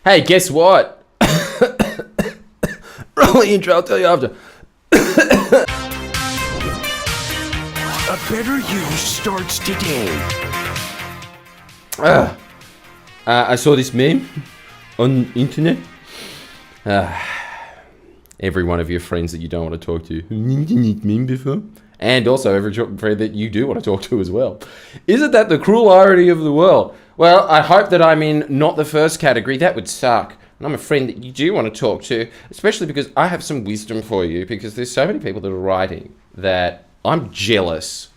Hey, guess what? Roll the intro, I'll tell you after. A better you starts today. I saw this meme on internet. Every one of your friends that you don't want to talk to. Meme before? And also every friend that you do want to talk to as well. Isn't that the cruel irony of the world? Well, I hope that I'm in not the first category. That would suck. And I'm a friend that you do want to talk to, especially because I have some wisdom for you, because there's so many people that are writing that I'm jealous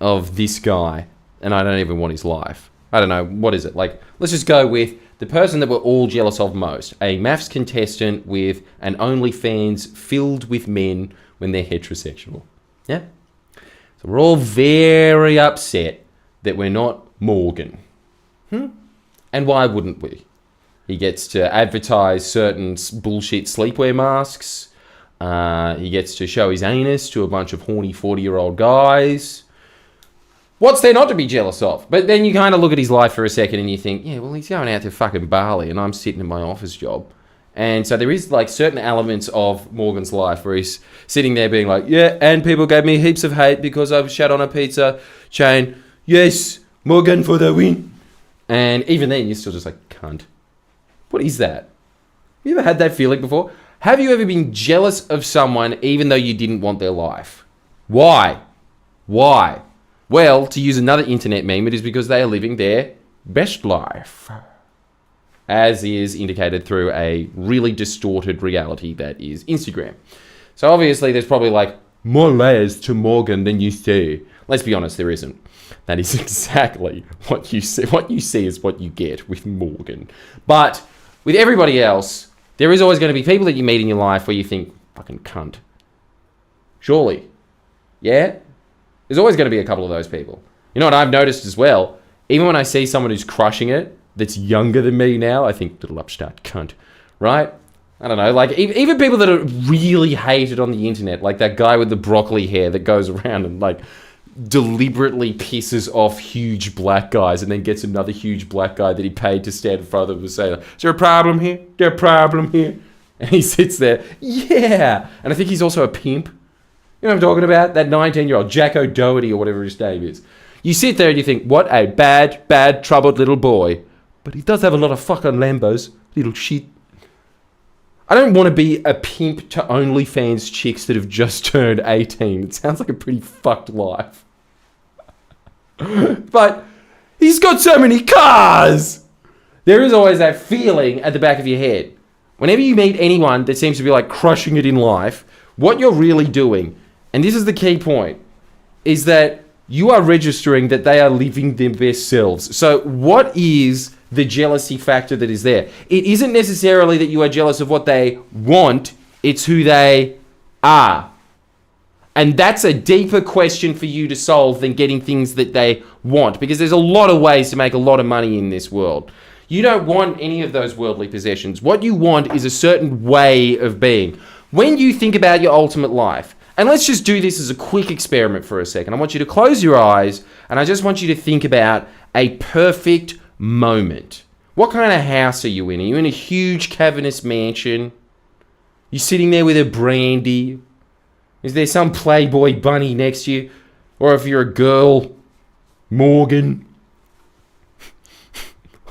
of this guy and I don't even want his life. I don't know, what is it? Like, let's just go with the person that we're all jealous of most. A maths contestant with an OnlyFans filled with men when they're heterosexual. Yeah? So we're all very upset that we're not Morgan. And why wouldn't we? He gets to advertise certain bullshit sleepwear masks. He gets to show his anus to a bunch of horny 40-year-old guys. What's there not to be jealous of? But then you kind of look at his life for a second and you think, yeah, well, he's going out to fucking Bali and I'm sitting in my office job. And so there is like certain elements of Morgan's life where he's sitting there being like, yeah, and people gave me heaps of hate because I was shat on a pizza chain. Yes, Morgan for the win. And even then, you're still just like, cunt. What is that? You ever had that feeling before? Have you ever been jealous of someone even though you didn't want their life? Why? Why? Well, to use another internet meme, it is because they are living their best life. As is indicated through a really distorted reality that is Instagram. So obviously there's probably like more layers to Morgan than you see. Let's be honest, there isn't. That is exactly what you see. What you see is what you get with Morgan. But with everybody else, there is always going to be people that you meet in your life where you think, fucking cunt. Surely. Yeah? There's always going to be a couple of those people. You know what I've noticed as well? Even when I see someone who's crushing it, that's younger than me now, I think, little upstart cunt. Right? I don't know. Like, even people that are really hated on the internet, like that guy with the broccoli hair that goes around and, like, deliberately pisses off huge black guys and then gets another huge black guy that he paid to stand in front of him and say, is there a problem here? Is there a problem here? And he sits there, yeah. And I think he's also a pimp. You know what I'm talking about? That 19-year-old, Jack O'Doherty or whatever his name is. You sit there and you think, what a bad, troubled little boy. But he does have a lot of fucking Lambos, little shit. I don't want to be a pimp to OnlyFans chicks that have just turned 18. It sounds like a pretty fucked life. But he's got so many cars. There is always that feeling at the back of your head. Whenever you meet anyone that seems to be like crushing it in life, what you're really doing, and this is the key point, is that you are registering that they are living their best selves. So what is the jealousy factor that is there? It isn't necessarily that you are jealous of what they want, it's who they are. And that's a deeper question for you to solve than getting things that they want, because there's a lot of ways to make a lot of money in this world. You don't want any of those worldly possessions. What you want is a certain way of being. When you think about your ultimate life, and let's just do this as a quick experiment for a second. I want you to close your eyes, and I just want you to think about a perfect moment. What kind of house are you in? Are you in a huge cavernous mansion? You sitting there with a brandy? Is there some Playboy bunny next to you? Or if you're a girl, Morgan?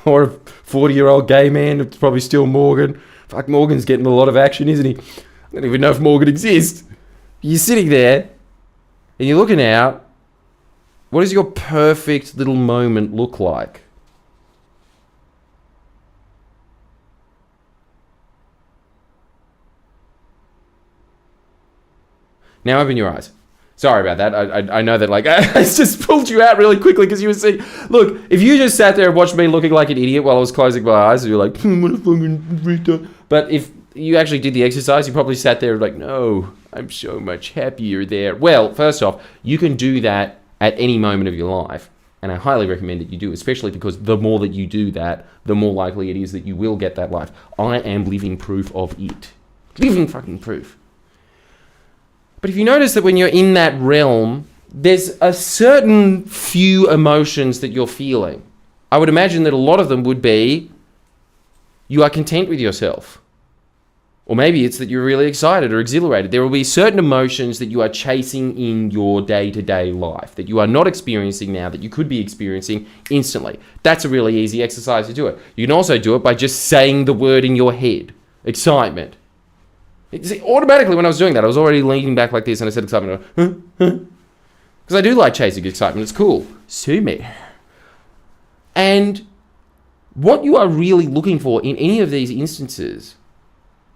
Or a 40-year-old gay man, it's probably still Morgan. Fuck, Morgan's getting a lot of action, isn't he? I don't even know if Morgan exists. You're sitting there, and you're looking out. What does your perfect little moment look like? Now open your eyes. Sorry about that. I know that, like, I just pulled you out really quickly because you were saying, look, if you just sat there and watched me looking like an idiot while I was closing my eyes, you're like, what a fucking retard. But if you actually did the exercise, you probably sat there like, no, I'm so much happier there. Well, first off, you can do that at any moment of your life. And I highly recommend that you do, especially because the more that you do that, the more likely it is that you will get that life. I am living proof of it. Living fucking proof. But if you notice that when you're in that realm, there's a certain few emotions that you're feeling. I would imagine that a lot of them would be you are content with yourself. Or maybe it's that you're really excited or exhilarated. There will be certain emotions that you are chasing in your day-to-day life that you are not experiencing now that you could be experiencing instantly. That's a really easy exercise to do it. You can also do it by just saying the word in your head. Excitement. See, automatically when I was doing that, I was already leaning back like this and I said excitement. Because I do like chasing excitement. It's cool. Sue me. And what you are really looking for in any of these instances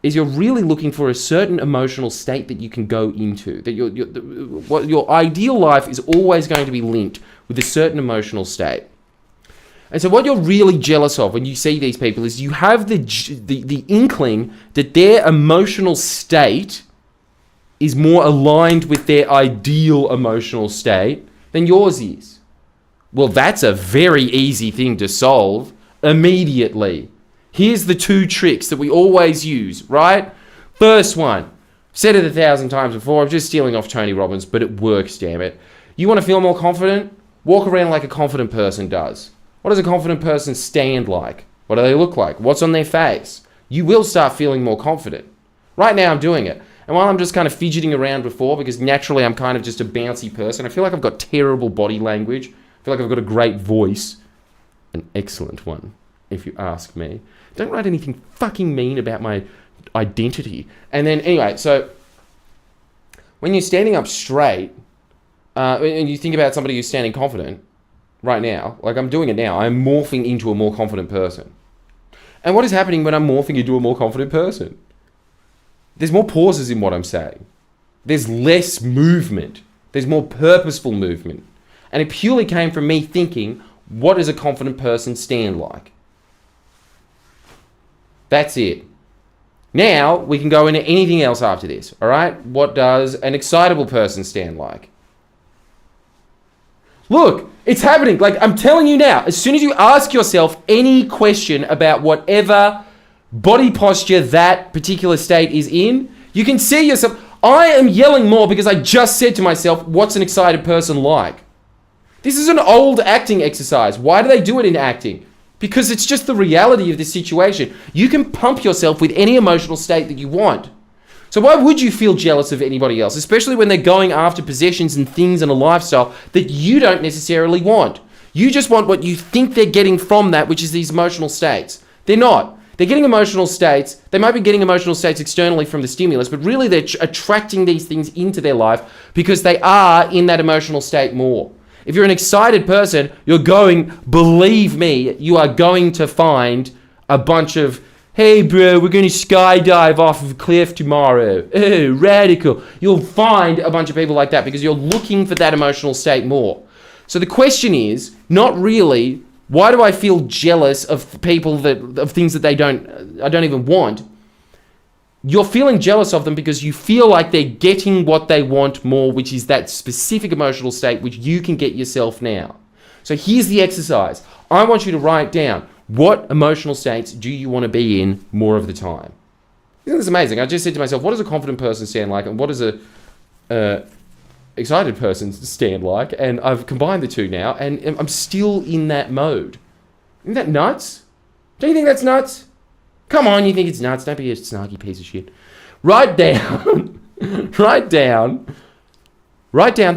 is you're really looking for a certain emotional state that you can go into. That your ideal life is always going to be linked with a certain emotional state. And so what you're really jealous of when you see these people is you have the inkling that their emotional state is more aligned with their ideal emotional state than yours is. Well, that's a very easy thing to solve immediately. Here's the 2 tricks that we always use, right? First one, said it 1,000 times before, I'm just stealing off Tony Robbins, but it works, damn it. You want to feel more confident? Walk around like a confident person does. What does a confident person stand like? What do they look like? What's on their face? You will start feeling more confident. Right now I'm doing it. And while I'm just kind of fidgeting around before, because naturally I'm kind of just a bouncy person, I feel like I've got terrible body language. I feel like I've got a great voice. An excellent one, if you ask me. Don't write anything fucking mean about my identity. And then, anyway, so when you're standing up straight, and you think about somebody who's standing confident right now, like I'm doing it now, I'm morphing into a more confident person. And what is happening when I'm morphing into a more confident person? There's more pauses in what I'm saying. There's less movement. There's more purposeful movement. And it purely came from me thinking, what does a confident person stand like? That's it. Now, we can go into anything else after this, all right? What does an excitable person stand like? Look, it's happening. Like, I'm telling you now, as soon as you ask yourself any question about whatever body posture that particular state is in, you can see yourself. I am yelling more because I just said to myself, what's an excited person like? This is an old acting exercise. Why do they do it in acting? Because it's just the reality of this situation. You can pump yourself with any emotional state that you want. So why would you feel jealous of anybody else, especially when they're going after possessions and things and a lifestyle that you don't necessarily want? You just want what you think they're getting from that, which is these emotional states. They're not. They're getting emotional states. They might be getting emotional states externally from the stimulus, but really they're attracting these things into their life because they are in that emotional state more. If you're an excited person, you're going, believe me, you are going to find a bunch of, hey bro, we're going to skydive off of a cliff tomorrow. Oh, radical. You'll find a bunch of people like that because you're looking for that emotional state more. So the question is, not really, why do I feel jealous of people of things that I don't even want? You're feeling jealous of them because you feel like they're getting what they want more, which is that specific emotional state which you can get yourself now. So here's the exercise. I want you to write down, what emotional states do you want to be in more of the time? Isn't this amazing? I just said to myself, what does a confident person stand like, and what does a excited person stand like? And I've combined the two now, and I'm still in that mode. Isn't that nuts? Don't you think that's nuts? Come on, you think it's nuts. Don't be a snarky piece of shit. Write down the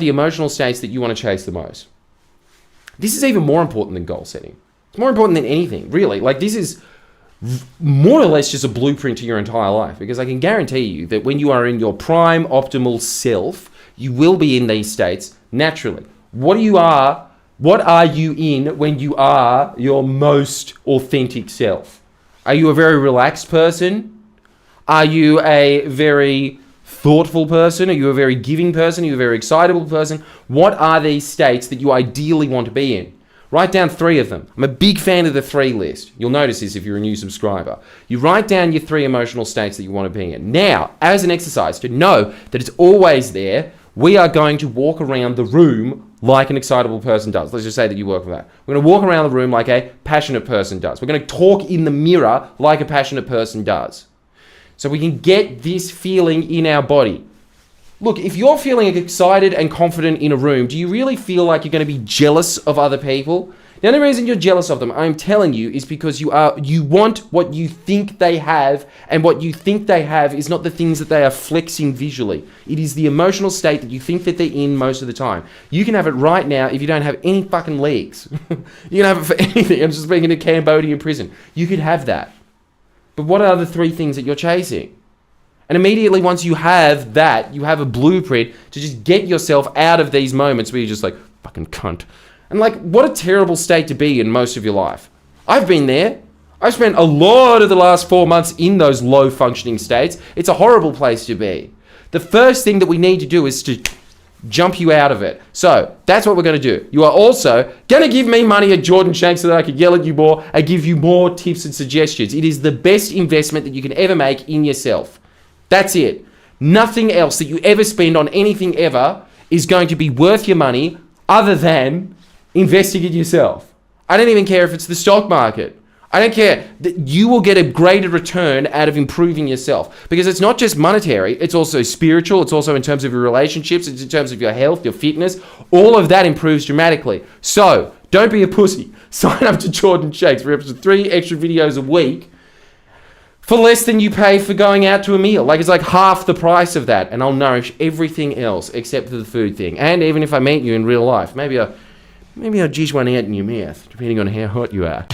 emotional states that you want to chase the most. This is even more important than goal setting. It's more important than anything, really. Like, this is more or less just a blueprint to your entire life, because I can guarantee you that when you are in your prime optimal self, you will be in these states naturally. What are you in when you are your most authentic self? Are you a very relaxed person? Are you a very thoughtful person? Are you a very giving person? Are you a very excitable person? What are these states that you ideally want to be in? Write down 3 of them. I'm a big fan of the 3 list. You'll notice this if you're a new subscriber. You write down your 3 emotional states that you want to be in. Now, as an exercise to know that it's always there, we are going to walk around the room like an excitable person does. Let's just say that you work with that. We're going to walk around the room like a passionate person does. We're going to talk in the mirror like a passionate person does. So we can get this feeling in our body. Look, if you're feeling excited and confident in a room, do you really feel like you're going to be jealous of other people? The only reason you're jealous of them, I'm telling you, is because you want what you think they have, and what you think they have is not the things that they are flexing visually. It is the emotional state that you think that they're in most of the time. You can have it right now if you don't have any fucking legs. You can have it for anything. I'm just being in a Cambodian prison. You could have that. But what are the three things that you're chasing? And immediately once you have that, you have a blueprint to just get yourself out of these moments where you're just like, fucking cunt. And like, what a terrible state to be in most of your life. I've been there. I've spent a lot of the last 4 months in those low functioning states. It's a horrible place to be. The first thing that we need to do is to jump you out of it. So that's what we're going to do. You are also going to give me money at Jordan Shanks so that I can yell at you more and give you more tips and suggestions. It is the best investment that you can ever make in yourself. That's it. Nothing else that you ever spend on anything ever is going to be worth your money other than investing in yourself. I don't even care if it's the stock market. I don't care. You will get a greater return out of improving yourself, because it's not just monetary, it's also spiritual, it's also in terms of your relationships, it's in terms of your health, your fitness. All of that improves dramatically. So don't be a pussy. Sign up to Jordan Shanks for up to 3 extra videos a week for less than you pay for going out to a meal. Like, it's like half the price of that, and I'll nourish everything else except for the food thing. And even if I meet you in real life, maybe I'll juice one out in your mouth, depending on how hot you are.